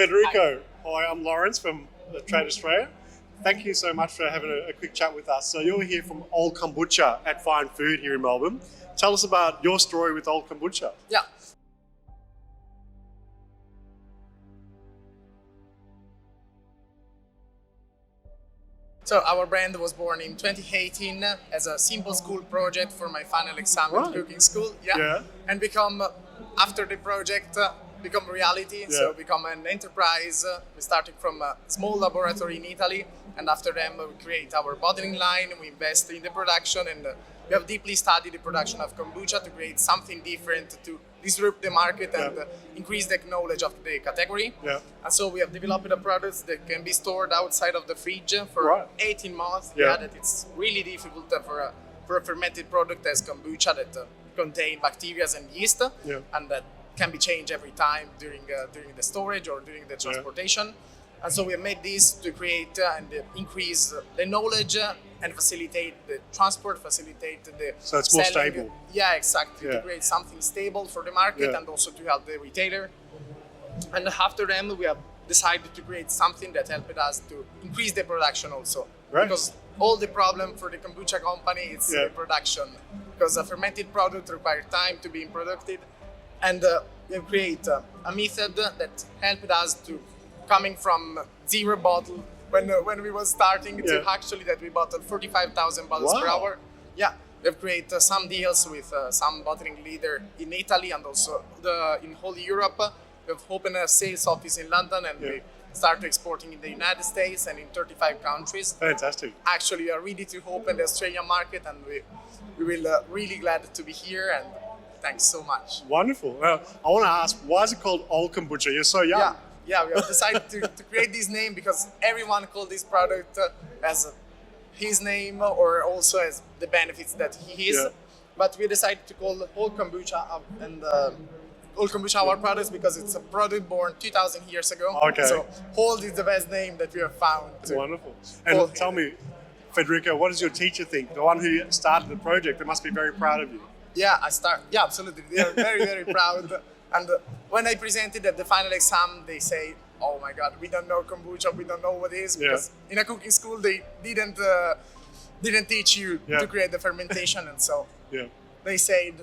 Federico, hi, I'm Lawrence from Trade Australia. Thank you so much for having a quick chat with us. So you're here from Old Kombucha at Fine Food here in Melbourne. Tell us about your story with Old Kombucha. Yeah. So our brand was born in 2018 as a simple school project for my final exam at cooking school. Yeah. And become, after the project, become reality. So become an enterprise. We started from a small laboratory in Italy, and after them we create our bottling line. We invest in the production, and we have deeply studied the production of kombucha to create something different to disrupt the market and increase the knowledge of the category. And so we have developed a product that can be stored outside of the fridge for 18 months. That it's really difficult for a fermented product as kombucha that contain bacteria and yeast, and that can be changed every time during the storage or during the transportation. And so we have made this to create and increase the knowledge and facilitate the transport, facilitate the So it's selling. more stable. Yeah, exactly. To create something stable for the market and also to help the retailer. And after them, we have decided to create something that helped us to increase the production also. Because all the problem for the kombucha company is the production. Because a fermented product requires time to be produced. And we have created a method that helped us to coming from 0 bottle when we was starting to actually that we bottled 45,000 bottles per hour. Yeah, we've created some deals with some bottling leader in Italy and also in whole Europe. We've opened a sales office in London, and we started exporting in the United States and in 35 countries. Fantastic. Actually, we are ready to open the Australian market, and we will really glad to be here. And thanks so much. Wonderful. Now, I want to ask, why is it called Old Kombucha? You're so young. Yeah, we have decided to create this name because everyone called this product as his name or also as the benefits that he is. But we decided to call Old Kombucha and Old Kombucha our products because it's a product born 2,000 years ago. So Old is the best name that we have found. Wonderful. And tell me, Federico, what does your teacher think? The one who started the project, they must be very proud of you. Yeah, absolutely. They are very, very proud. And when I presented at the final exam, they say, "Oh my God, we don't know kombucha, we don't know what it is," because in a cooking school they didn't teach you to create the fermentation, and so they said,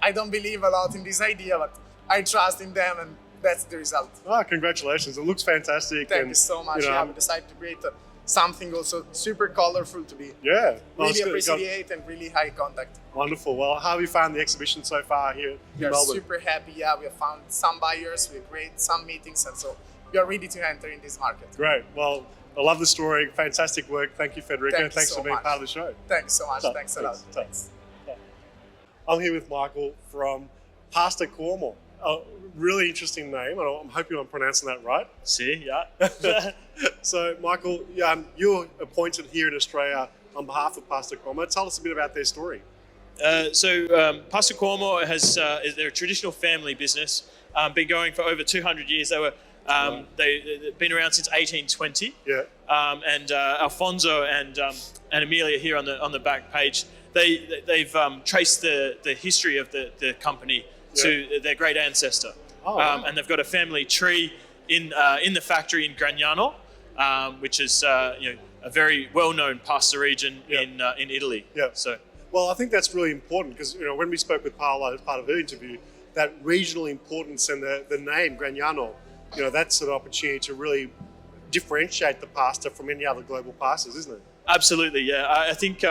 "I don't believe a lot in this idea, but I trust in them," and that's the result. Oh, congratulations! It looks fantastic. Thank you so much. We decided to create something also super colorful to be really appreciate and really high contact. Wonderful. Well, how have you found the exhibition so far here in Melbourne? We are super happy. We have found some buyers, we create some meetings, and so we are ready to enter in this market. Great. Well, I love the story. Fantastic work. Thank you, Federico. Thanks for being part of the show. Thanks so much. Thanks a lot. Thanks. I'm here with Michael from Pasta Cormo. A really interesting name, and I'm hoping I'm pronouncing that right. See, yeah. So, Michael, you're appointed here in Australia on behalf of Pasta Cormo. Tell us a bit about their story. Pasta Cormo they're a traditional family business, been going for over 200 years. They've been around since 1820. And Alfonso and Amelia here on the back page, they've traced the history of the company to their great ancestor. And they've got a family tree in the factory in Gragnano, which is a very well-known pasta region in Italy. Well, I think that's really important because when we spoke with Paola as part of her interview, that regional importance and the name Gragnano, that's an opportunity to really differentiate the pasta from any other global pastas, isn't it? Absolutely, yeah. I think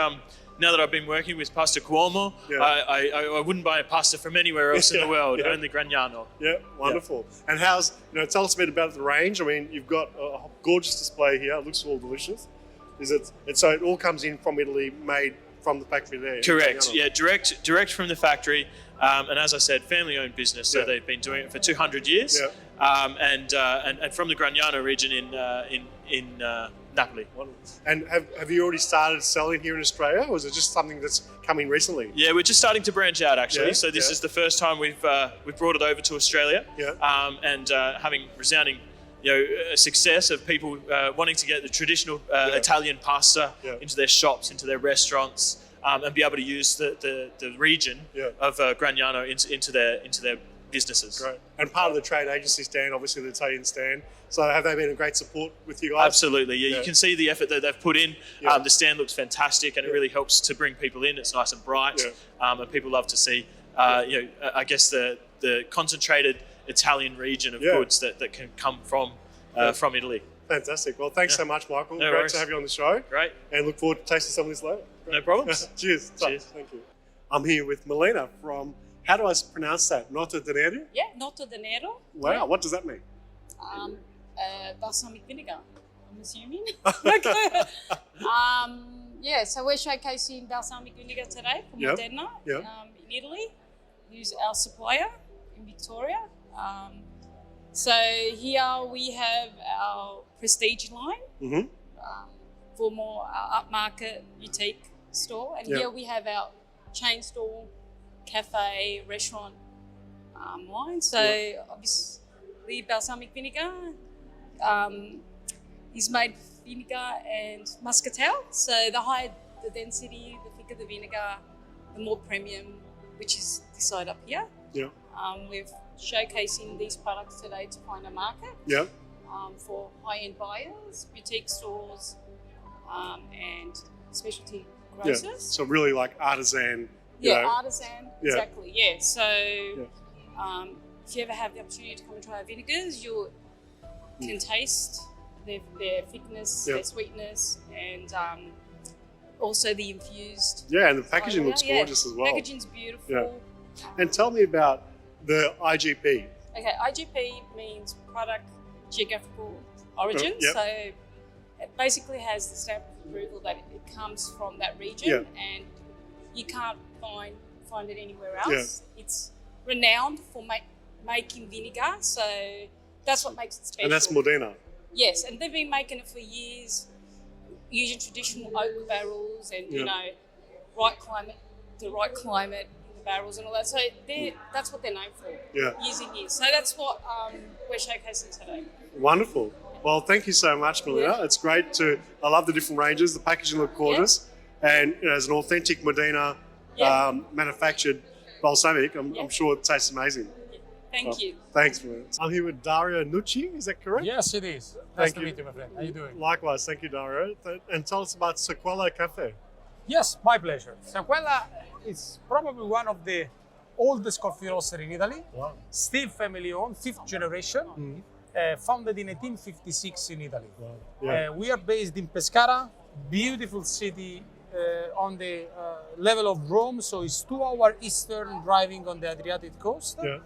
now that I've been working with Pasta Cuomo, I wouldn't buy a pasta from anywhere else in the world, only Gragnano. Yeah, wonderful. And how's, tell us a bit about the range. I mean, you've got a gorgeous display here. It looks all delicious. So it all comes in from Italy, made from the factory there? Correct, yeah, direct from the factory. And as I said, family-owned business, so they've been doing it for 200 years. And from the Gragnano region in Napoli. And have you already started selling here in Australia, or is it just something that's coming recently? Yeah, we're just starting to branch out actually. So this is the first time we've brought it over to Australia. And having resounding success of people wanting to get the traditional Italian pasta into their shops, into their restaurants, and be able to use the region of Gragnano into their businesses. Great. And part of the trade agency stand, obviously the Italian stand. So have they been a great support with you guys? Absolutely, yeah. You can see the effort that they've put in. The stand looks fantastic, and it really helps to bring people in. It's nice and bright, and people love to see, I guess the concentrated Italian region of goods that can come from Italy. Fantastic. Well, thanks so much, Michael. No Great worries. to have you on the show. Great. And look forward to tasting some of this later. No problems. Cheers. Cheers. Thank you. I'm here with Molina from, how do I pronounce that? Noto de Nero? Yeah, Noto de Nero. Wow, Yeah. what does that mean? Balsamic vinegar, I'm assuming. Yeah, so we're showcasing balsamic vinegar today for Modena in Italy. Use our supplier in Victoria. So here we have our prestige line for more our upmarket boutique store, and here we have our chain store, cafe, restaurant line. So obviously balsamic vinegar is made with vinegar and muscatel. So the higher the density, the thicker the vinegar, the more premium, which is this side up here. Yeah. We're showcasing these products today to find a market for high-end buyers, boutique stores, and specialty grocers. Yeah. So really like artisan. Artisan, exactly. Yeah. So if you ever have the opportunity to come and try our vinegars, you can taste their thickness, their sweetness, and also the infused. Yeah, and the packaging looks gorgeous as well. Packaging's beautiful. Yeah. And tell me about the IGP. Okay, IGP means product geographical origin. So it basically has the stamp of approval that it comes from that region, and you can't find it anywhere else. It's renowned for making vinegar, so that's what makes it special. And that's Modena. Yes, and they've been making it for years, using traditional oak barrels and the right climate in the barrels and all that. So that's what they're known for. Years and years. So that's what we're showcasing today. Wonderful. Well, thank you so much, Molina. It's great to. I love the different ranges. The packaging look gorgeous, and as an authentic Modena manufactured balsamic, I'm sure it tastes amazing. Thank you. Thanks, man. I'm here with Dario Nucci, is that correct? Yes, it is. Nice to meet you, my friend. How are you doing? Likewise, thank you, Dario. And tell us about Sequela Cafe. Yes, my pleasure. Sequela is probably one of the oldest coffee roaster in Italy. Wow. Still family owned, 5th generation. Founded in 1856 in Italy. Wow. Yeah. We are based in Pescara, beautiful city on the level of Rome, so it's 2 hours eastern driving on the Adriatic coast. Yeah.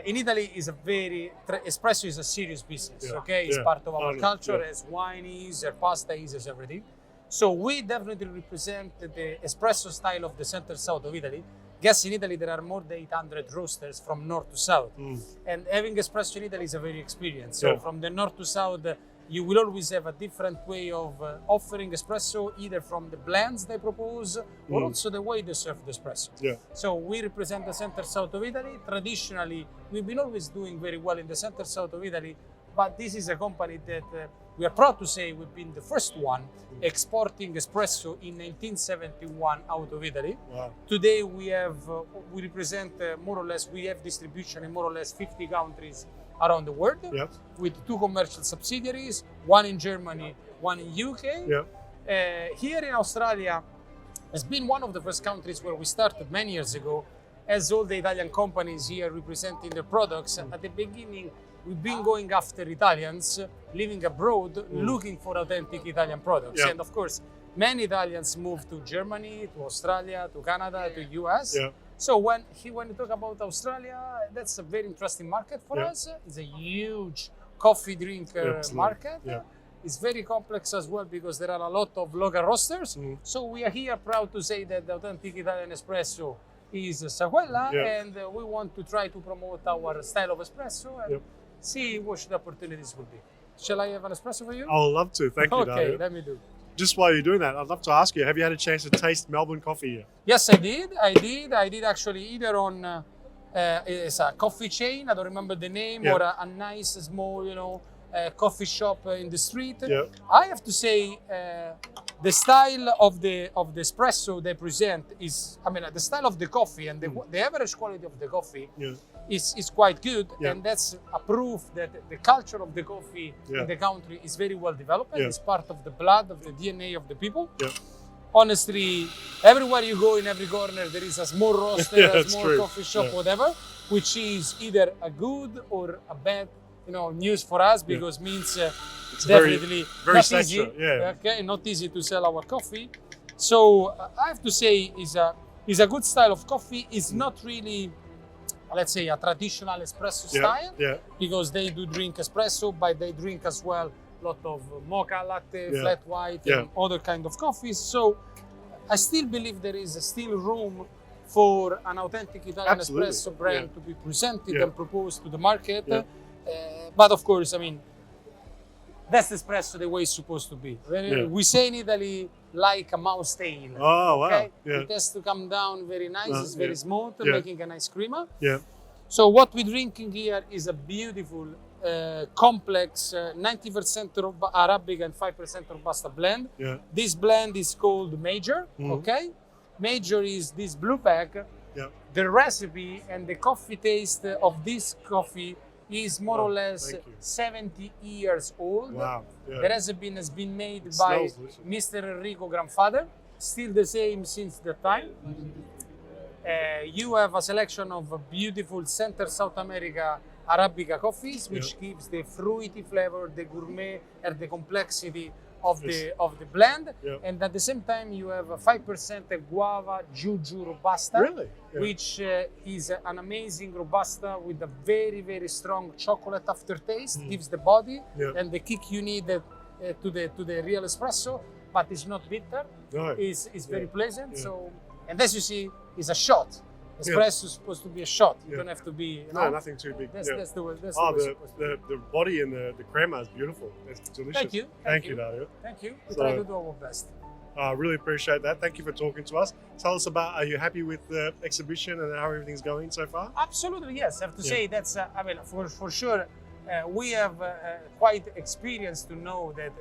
In Italy, espresso is a serious business. Okay, it's part of our culture, as wine is, as pasta is, as everything. So we definitely represent the espresso style of the center-south of Italy. Guess in Italy there are more than 800 roasters from north to south, and having espresso in Italy is a very experience. So from the north to south, you will always have a different way of offering espresso, either from the blends they propose or also the way they serve the espresso. Yeah. So we represent the center-south of Italy. Traditionally, we've been always doing very well in the center-south of Italy, but this is a company that we are proud to say we've been the first one exporting espresso in 1971 out of Italy. Wow. Today we represent more or less, we have distribution in more or less 50 countries around the world, with 2 commercial subsidiaries, one in Germany, one in UK. Here in Australia, has been one of the first countries where we started many years ago, as all the Italian companies here representing their products. At the beginning, we've been going after Italians living abroad, looking for authentic Italian products. And of course, many Italians moved to Germany, to Australia, to Canada, to US. So when you talk about Australia, that's a very interesting market for us. It's a huge coffee drinker market. It's very complex as well because there are a lot of local roasters. So we are here proud to say that the authentic Italian espresso is Sequela, and we want to try to promote our style of espresso and see what the opportunities will be. Shall I have an espresso for you? I would love to. Thank you, Dario. Okay, let me do. Just while you're doing that, I'd love to ask you, have you had a chance to taste Melbourne coffee yet? Yes, I did. I did actually either on it's a coffee chain, I don't remember the name, or a nice small, coffee shop in the street. I have to say, the style of the espresso they present is, the style of the coffee and the average quality of the coffee is quite good, and that's a proof that the culture of the coffee in the country is very well developed. It's part of the blood, of the DNA of the people. Honestly, everywhere you go, in every corner, there is a small roaster, a small coffee shop, whatever, which is either a good or a bad, news for us, because means it's definitely very not central, easy. Okay, not easy to sell our coffee. So I have to say, is a good style of coffee. Is not really, let's say, a traditional espresso style, because they do drink espresso, but they drink as well a lot of mocha, latte, flat white, and other kind of coffees. So I still believe there is still room for an authentic Italian espresso brand to be presented and proposed to the market. But of course, I mean, that's the espresso the way it's supposed to be. We say in Italy, like a mouse tail. Oh, wow. Okay? It has to come down very nice, it's very smooth, making a nice creamer. So what we're drinking here is a beautiful, complex, 90% Arabica and 5% Robusta blend. This blend is called Major, okay? Major is this blue pack. The recipe and the coffee taste of this coffee is more or less 70 years old. Wow. The recipe has been made by Mr. Enrico grandfather, still the same since that time. You have a selection of beautiful Center South America Arabica coffees, which gives the fruity flavor, the gourmet, and the complexity of the blend. And at the same time, you have a 5% guava Juju Robusta, which is an amazing Robusta with a very, very strong chocolate aftertaste, gives the body and the kick you need to the real espresso, but it's not bitter. It's very pleasant. So, and as you see, it's a shot. Espresso is supposed to be a shot. You don't have to be. No, nothing too big. That's the way. The body and the crema is beautiful. It's delicious. Thank you. Thank you, Dario. Thank you. We try to do our best. I really appreciate that. Thank you for talking to us. Tell us about, are you happy with the exhibition and how everything's going so far? Absolutely, yes. I have to say that's, I mean, for sure, we have quite experience to know that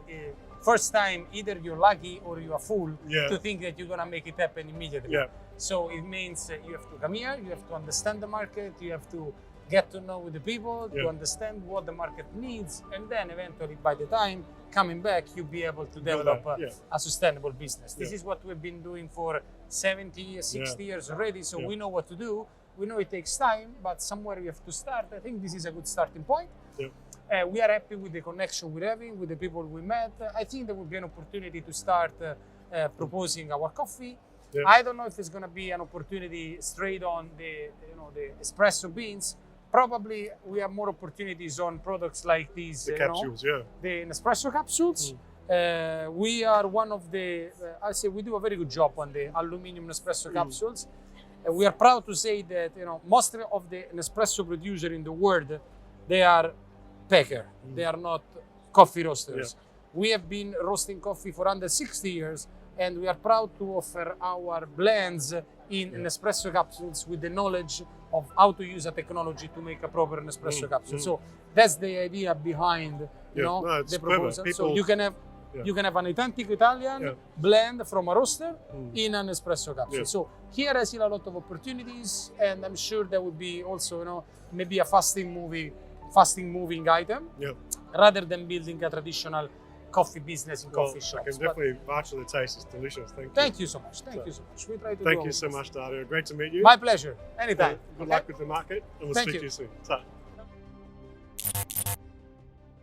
first time either you're lucky or you are fool to think that you're going to make it happen immediately. So it means you have to come here, you have to understand the market, you have to get to know the people, to understand what the market needs, and then eventually by the time coming back, you'll be able to develop a sustainable business. This is what we've been doing for 70, 60 years already, so we know what to do. We know it takes time, but somewhere we have to start. I think this is a good starting point. We are happy with the connection we're having, with the people we met. I think there will be an opportunity to start proposing our coffee. I don't know if it's going to be an opportunity straight on the espresso beans. Probably we have more opportunities on products like these. The capsules, the Nespresso capsules. We are one of the, I say we do a very good job on the aluminum Nespresso capsules. We are proud to say that most of the Nespresso producer in the world, they are packer. They are not coffee roasters. We have been roasting coffee for under 60 years, and we are proud to offer our blends in Nespresso capsules with the knowledge of how to use a technology to make a proper Nespresso capsule. So that's the idea behind the proposal. So you can have an authentic Italian blend from a roaster in an espresso capsule. So here I see a lot of opportunities, and I'm sure there will be also maybe a fasting moving item rather than building a traditional coffee business in coffee shops. I can definitely vouch for the taste. It's delicious. Thank you. Thank you so much. Thank you so much. We try to Thank you so much, Dario. Great to meet you. My pleasure. Anytime. Good luck with the market, and we'll speak to you soon.